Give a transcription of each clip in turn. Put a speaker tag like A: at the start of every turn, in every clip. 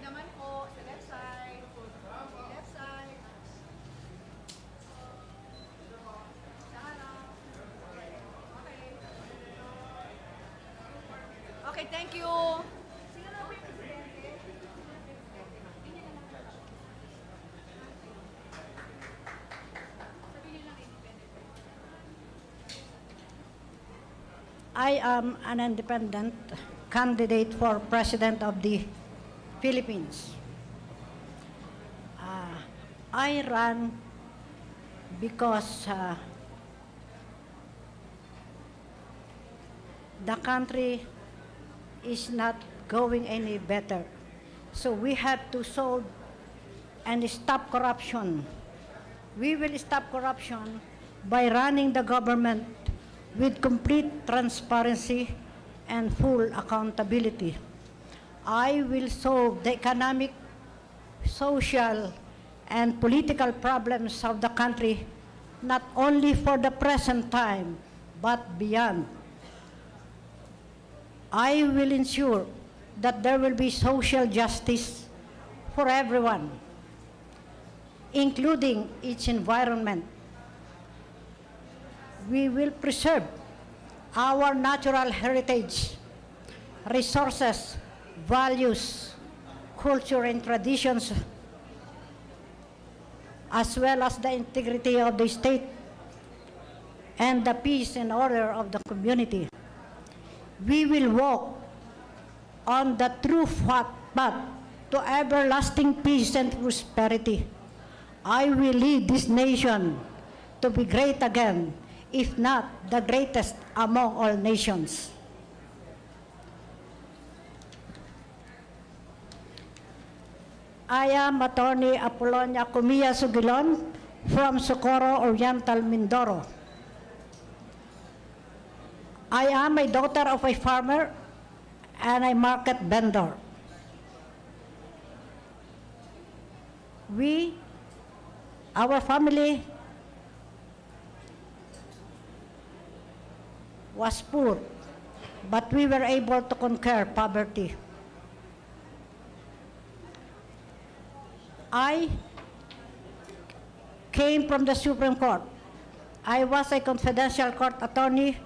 A: naman po, sa left side. Left side. Sa harap. Okay. Okay, thank you. Sino na po yung presidente?
B: I am an independent candidate for President of the Philippines. I ran because the country is not going any better. So we have to solve and stop corruption. We will stop corruption by running the government with complete transparency and full accountability. I will solve the economic, social, and political problems of the country, not only for the present time, but beyond. I will ensure that there will be social justice for everyone, including its environment. We will preserve our natural heritage, resources, values, culture, and traditions, as well as the integrity of the state and the peace and order of the community. We will walk on the true path to everlasting peace and prosperity. I will lead this nation to be great again, if not the greatest among all nations. I am Attorney Apolonia Cumia Sugilon from Socorro Oriental, Mindoro. I am a daughter of a farmer and a market vendor. Our family was poor, but we were able to conquer poverty. I came from the Supreme Court. I was a confidential court attorney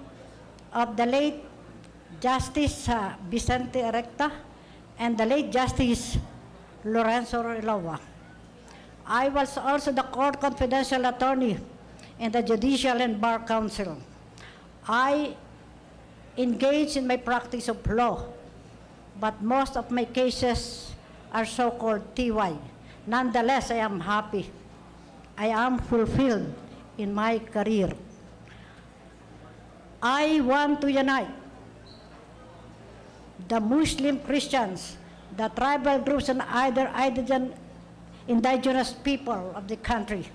B: of the late Justice Vicente Erecta and the late Justice Lorenzo Relova. I was also the court confidential attorney in the Judicial and Bar Council. I engaged in my practice of law, but most of my cases are so-called TY. Nonetheless, I am happy. I am fulfilled in my career. I want to unite the Muslim Christians, the tribal groups, and other indigenous people of the country.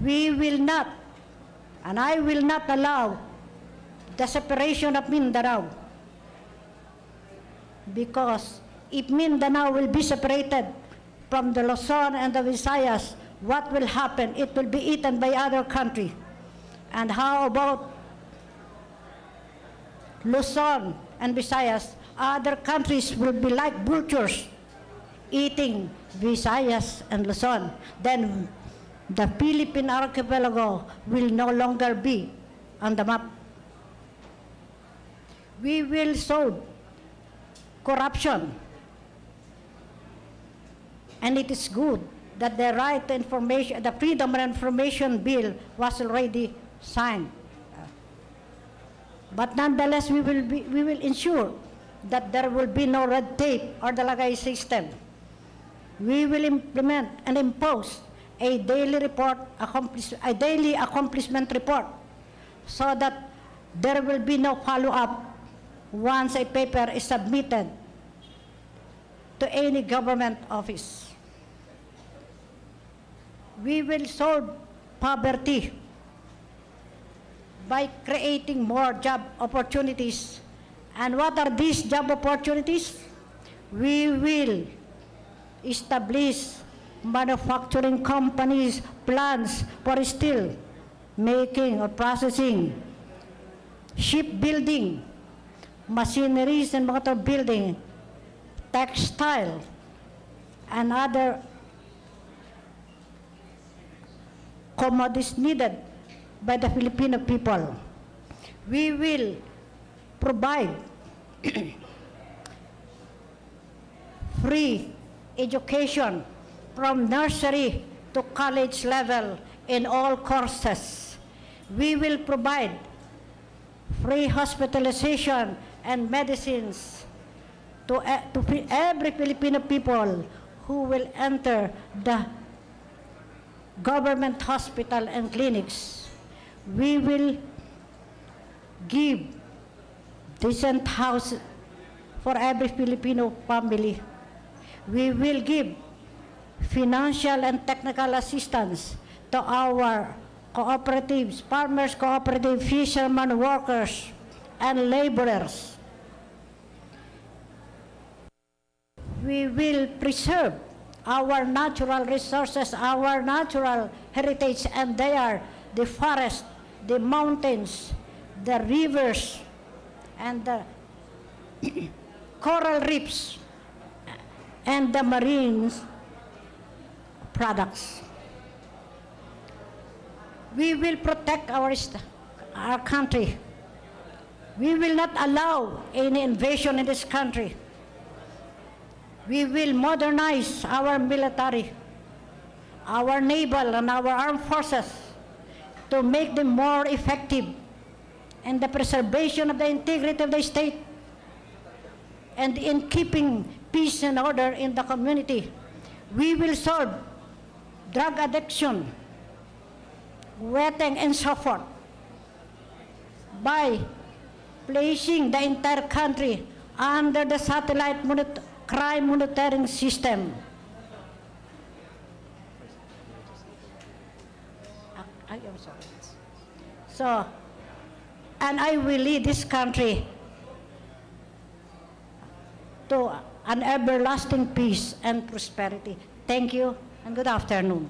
B: We will not, and I will not allow the separation of Mindanao, because if Mindanao will be separated from the Luzon and the Visayas, what will happen? It will be eaten by other country. And how about Luzon and Visayas? Other countries will be like vultures eating Visayas and Luzon. Then the Philippine archipelago will no longer be on the map. We will solve corruption. And it is good that the right to information, the Freedom of Information Bill was already signed. But nonetheless, we will ensure that there will be no red tape or the lagay system. We will implement and impose a daily accomplishment report, so that there will be no follow-up once a paper is submitted to any government office. We will solve poverty by creating more job opportunities. And what are these job opportunities? We will establish manufacturing companies, plants for steel making or processing, shipbuilding, machineries and motor building, textile, and other commodities needed by the Filipino people. We will provide free education from nursery to college level in all courses. We will provide free hospitalization and medicines to every Filipino people who will enter the government hospital and clinics. We will give decent house for every Filipino family. We will give financial and technical assistance to our cooperatives, farmers cooperative, fishermen, workers, and laborers. We will preserve our natural resources, our natural heritage, and they are the forest, the mountains, the rivers, and the coral reefs, and the marine products. We will protect our country. We will not allow any invasion in this country. We will modernize our military, our naval, and our armed forces to make them more effective in the preservation of the integrity of the state and in keeping peace and order in the community. We will solve drug addiction, wetting, and so forth by placing the entire country under the satellite crime monitoring system. I'm sorry. So, and I will lead this country to an everlasting peace and prosperity. Thank you and good afternoon.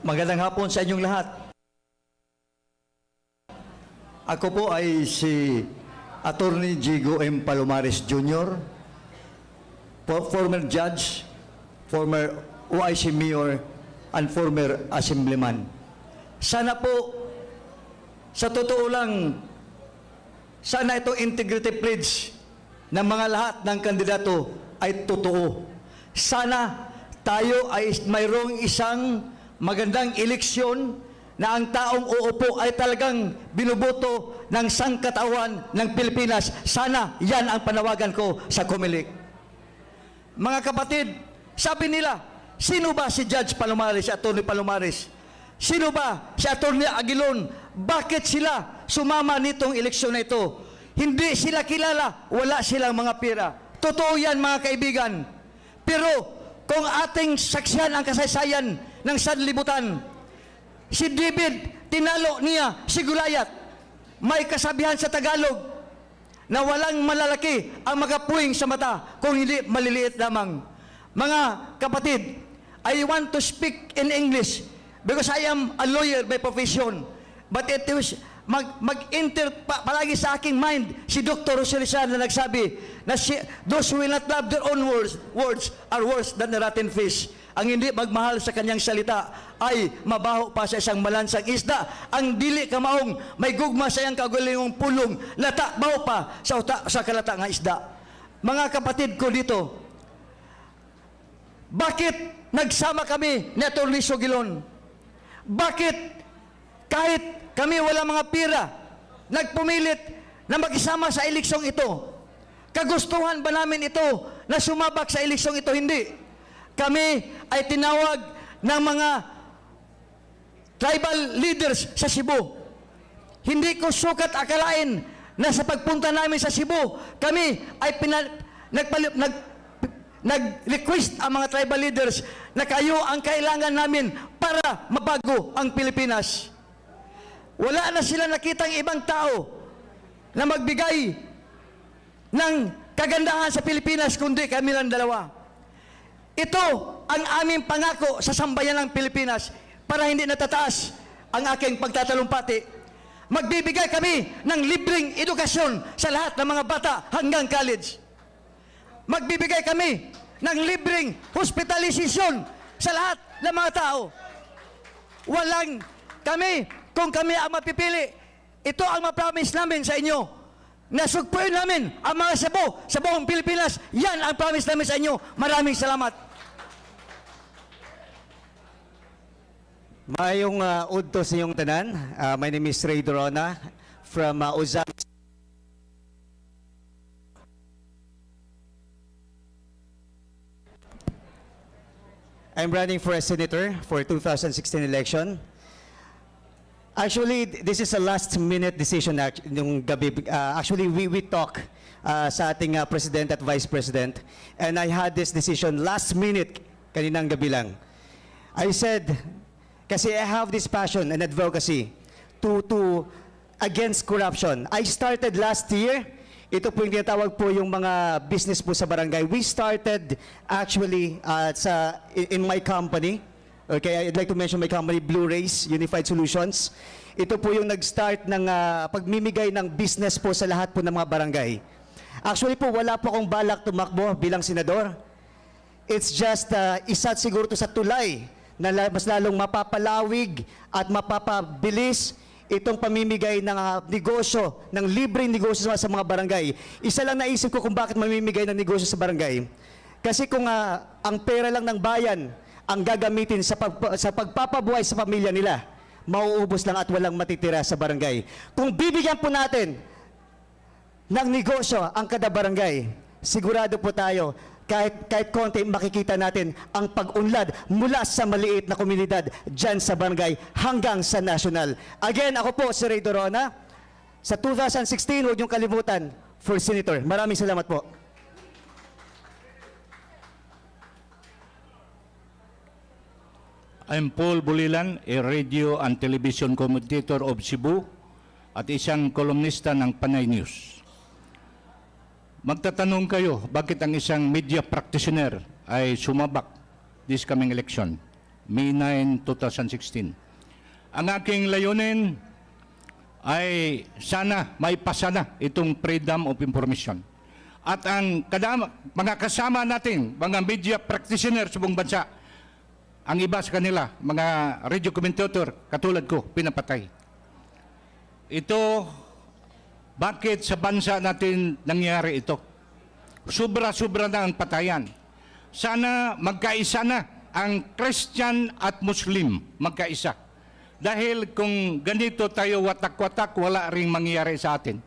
C: Magandang hapon sa inyong lahat. Ako po ay si Attorney Jigo M. Palomares Jr., former judge, former OIC mayor, and former assemblyman. Sana po, sa totoo lang, sana itong integrity pledge ng mga lahat ng kandidato ay totoo. Sana tayo ay mayroong isang magandang eleksyon na ang taong uupo ay talagang binuboto ng sangkatawan ng Pilipinas. Sana yan ang panawagan ko sa COMELEC. Mga kapatid, sabi nila, sino ba si Judge Palomares, si Atty. Palomares? Sino ba si Atty. Aguilon? Bakit sila sumama nitong eleksyon na ito? Hindi sila kilala, wala silang mga pera. Totoo yan, mga kaibigan. Pero kung ating saksihan ang kasaysayan ng sanlibutan, si David, tinalo niya si Goliath. May kasabihan sa Tagalog na walang malalaki ang magapuwing sa mata kung hindi maliliit lamang. Mga kapatid, I want to speak in English because I am a lawyer by profession. But it was mag-enter palagi sa aking mind si Dr. Rosalizan na nagsabi na those who will not love their own words are worse than the rotten fish. Ang hindi magmahal sa kanyang salita ay mabaho pa sa isang malansang isda. Ang dili kamaong may gugma sa iyang kagulingong pulong, lata baho pa sa kalata nga isda. Mga kapatid ko dito, bakit nagsama kami ni Atty. Sogilon? Bakit kahit kami wala mga pira, nagpumilit na makisama sa eleksyong ito? Kagustuhan ba namin ito na sumabak sa eleksyong ito? Hindi. Kami ay tinawag ng mga tribal leaders sa Cebu. Hindi ko sukat akalain na sa pagpunta namin sa Cebu, kami ay nag-request ang mga tribal leaders na kayo ang kailangan namin para mabago ang Pilipinas. Wala na sila nakitang ibang tao na magbigay ng kagandahan sa Pilipinas kundi kami lang dalawa. Ito ang aming pangako sa sambayan ng Pilipinas para hindi natataas ang aking pagtatalumpati. Magbibigay kami ng libreng edukasyon sa lahat ng mga bata hanggang college. Magbibigay kami ng libreng hospitalisasyon sa lahat ng mga tao. Walang kami, kung kami ang mapipili, ito ang ma-promise namin sa inyo. Nasugpuin namin ang mga Cebu sa buong Pilipinas. Yan ang promise namin sa inyo. Maraming salamat.
D: Maayong udto sa inyong tanan. My name is Dorona from Uzan. I'm running for a senator for 2016 election. Actually, this is a last-minute decision nung gabi. Actually, we talk sa ating President at Vice President, and I had this decision last minute kaninang gabi lang. I said, kasi I have this passion and advocacy to against corruption. I started last year. Ito po yung tinatawag po yung mga business po sa barangay. We started actually in my company. Okay, I'd like to mention my company, Blue Rays Unified Solutions. Ito po yung nag-start ng pagmimigay ng business po sa lahat po ng mga barangay. Actually po, wala po akong balak tumakbo bilang senador. It's just isa siguro to sa tulay na mas lalong mapapalawig at mapapabilis itong pamimigay ng negosyo, ng libreng negosyo sa mga barangay. Isa lang naisip ko kung bakit mamimigay ng negosyo sa barangay. Kasi kung ang pera lang ng bayan ang gagamitin sa pagpapabuhay sa pamilya nila, mauubos lang at walang matitira sa barangay. Kung bibigyan po natin ng negosyo ang kada barangay, sigurado po tayo, kahit konti makikita natin ang pag-unlad mula sa maliit na komunidad dyan sa barangay hanggang sa national. Again, ako po si Ray Dorona. Sa 2016, huwag niyong kalimutan for Senator. Maraming salamat po.
E: I'm Pol Bulilan, a radio and television commentator of Cebu at isang kolumnista ng Panay News. Magtatanong kayo, bakit ang isang media practitioner ay sumabak this coming election, May 9, 2016. Ang aking layunin ay sana maipasana itong freedom of information. At ang mga kasama natin, mga media practitioner sa buong bansa, ang iba sa kanila, mga radio commentator, katulad ko, pinapatay. Ito, bakit sa bansa natin nangyari ito? Sobra-sobra na ang patayan. Sana magkaisa na ang Christian at Muslim, magkaisa. Dahil kung ganito tayo watak-watak, wala ring mangyayari sa atin.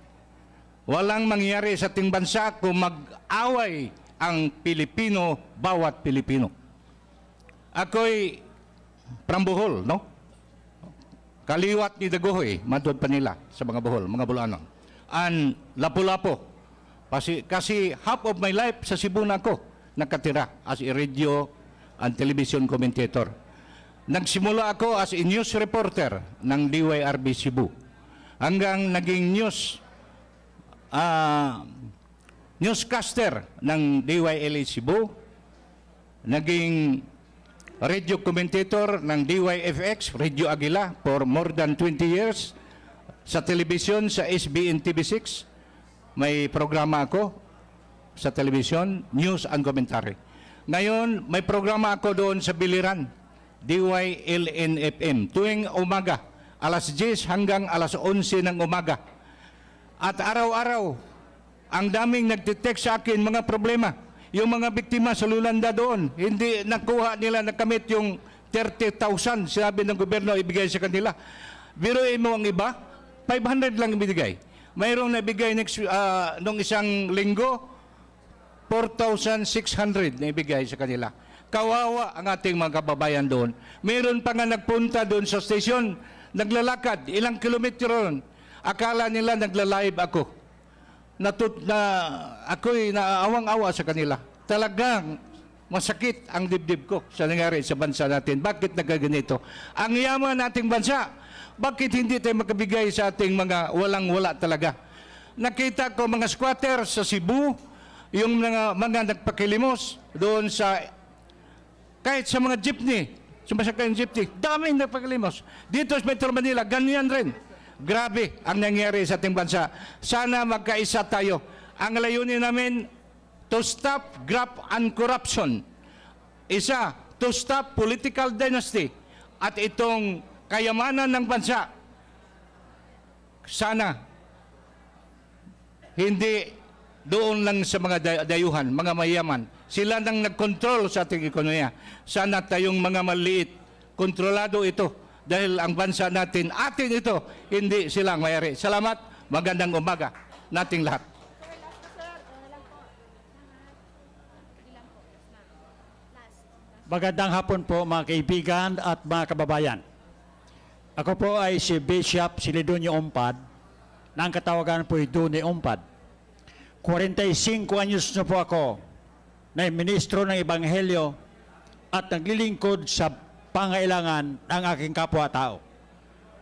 E: Walang mangyayari sa ating bansa kung mag-away ang Pilipino, bawat Pilipino. Ako'y from Bohol, no? Kaliwat ni Dagohoy, madod pa nila sa mga Bohol, mga Bulanon. And Lapu-Lapu. Kasi half of my life sa Cebu na ako nakatira as a radio and television commentator. Nagsimula ako as a news reporter ng DYRB Cebu. Hanggang naging newscaster ng DYLA Cebu. Naging radio commentator ng DYFX, Radio Aguila, for more than 20 years. Sa television, sa SBN TV6, may programa ako sa television, news and commentary. Ngayon, may programa ako doon sa Biliran, DYLNFM, tuwing umaga, alas 10 hanggang alas 11 ng umaga. At araw-araw, ang daming nagtitext sa akin mga problema. Yung mga biktima sa Lulanda doon, hindi nakuha nila, nakamit yung 30,000, sinabi ng gobyerno ibigay sa kanila. Biruin mo ang iba, 500 lang ibigay. Mayroong nabigay nung isang linggo, 4,600 na ibigay sa kanila. Kawawa ang ating mga kababayan doon. Mayroon pa nga nagpunta doon sa station, naglalakad, ilang kilometro ron. Akala nila nagla-live ako. Ako'y naawang-awa sa kanila. Talagang masakit ang dibdib ko sa nangyari sa bansa natin. Bakit nagaganito? Ang yaman nating bansa, bakit hindi tayo makabigay sa ating mga walang-wala talaga? Nakita ko mga squatter sa Cebu, yung mga nagpakilimos doon sa, kahit sa mga jeepney, sumasakay ng jeepney. Daming nagpakalimos. Dito sa Metro Manila, ganyan rin. Grabe ang nangyari sa ating bansa. Sana magkaisa tayo. Ang layunin namin, to stop graft and corruption. Isa, to stop political dynasty. At itong kayamanan ng bansa, sana hindi doon lang sa mga dayuhan, mga mayaman. Sila nang nagkontrol sa ating ekonomiya. Sana tayong mga maliit, kontrolado ito. Dahil ang bansa natin, atin ito, hindi silang mayari. Salamat, magandang umaga nating lahat.
F: Magandang hapon po mga kaibigan at mga kababayan. Ako po ay si Bishop Celedonio Ompad, na ang katawagan po ay Duni Ompad. 45 anyos na po ako na ministro ng Ebanghelyo at naglilingkod sa pangailangan ng aking kapwa-tao.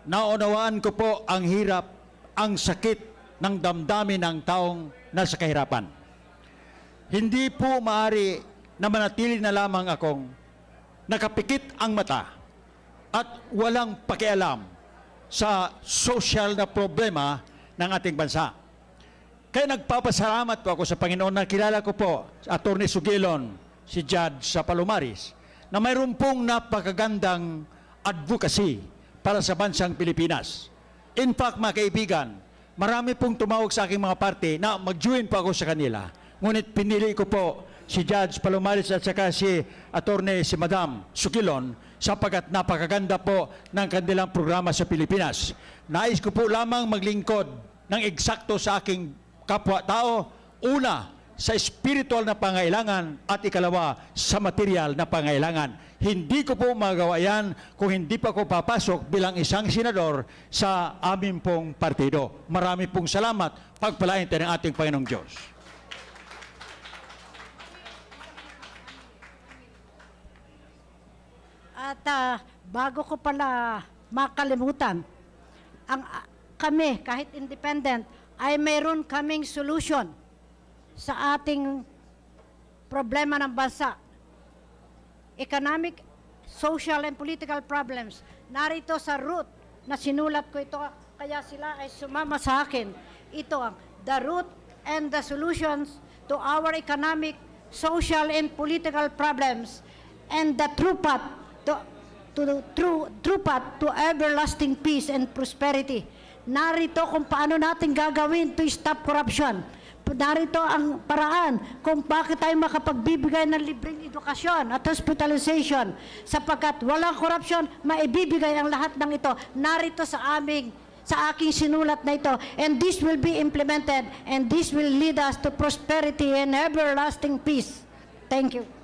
F: Naunawaan ko po ang hirap, ang sakit ng damdamin ng taong nasa kahirapan. Hindi po maaari na manatili na lamang akong nakapikit ang mata at walang pakialam sa social na problema ng ating bansa. Kaya nagpapasalamat po ako sa Panginoon na kilala ko po sa Atty. Sugilon, si Judge sa Palomares, na mayroon pong napakagandang advocacy para sa bansang Pilipinas. In fact, mga kaibigan, marami pong tumawag sa aking mga parte na mag-join po ako sa kanila. Ngunit pinili ko po si Judge Palomares at saka si Atty. si Madam Sugilon sapagkat napakaganda po ng kanilang programa sa Pilipinas. Nais ko po lamang maglingkod ng eksakto sa aking kapwa-tao, una, sa spiritual na pangailangan at ikalawa, sa material na pangailangan. Hindi ko po magawa yan kung hindi pa ko papasok bilang isang senador sa amin pong partido. Marami pong salamat. Pagpalain tayo ng ating Panginoong Diyos.
B: At bago ko pala makalimutan, kami, kahit independent, ay mayroon kaming solution sa ating problema ng bansa. Economic, social, and political problems. Narito sa root na sinulat ko ito, kaya sila ay sumama sa akin. Ito ang the root and the solutions to our economic, social, and political problems, and the true path to everlasting peace and prosperity. Narito kung paano natin gagawin to stop corruption. Narito ang paraan kung bakit tayo makapagbibigay ng libreng edukasyon at hospitalization. Sapagkat walang corruption, maibibigay ang lahat ng ito. Narito sa aking sinulat na ito. And this will be implemented and this will lead us to prosperity and everlasting peace. Thank you.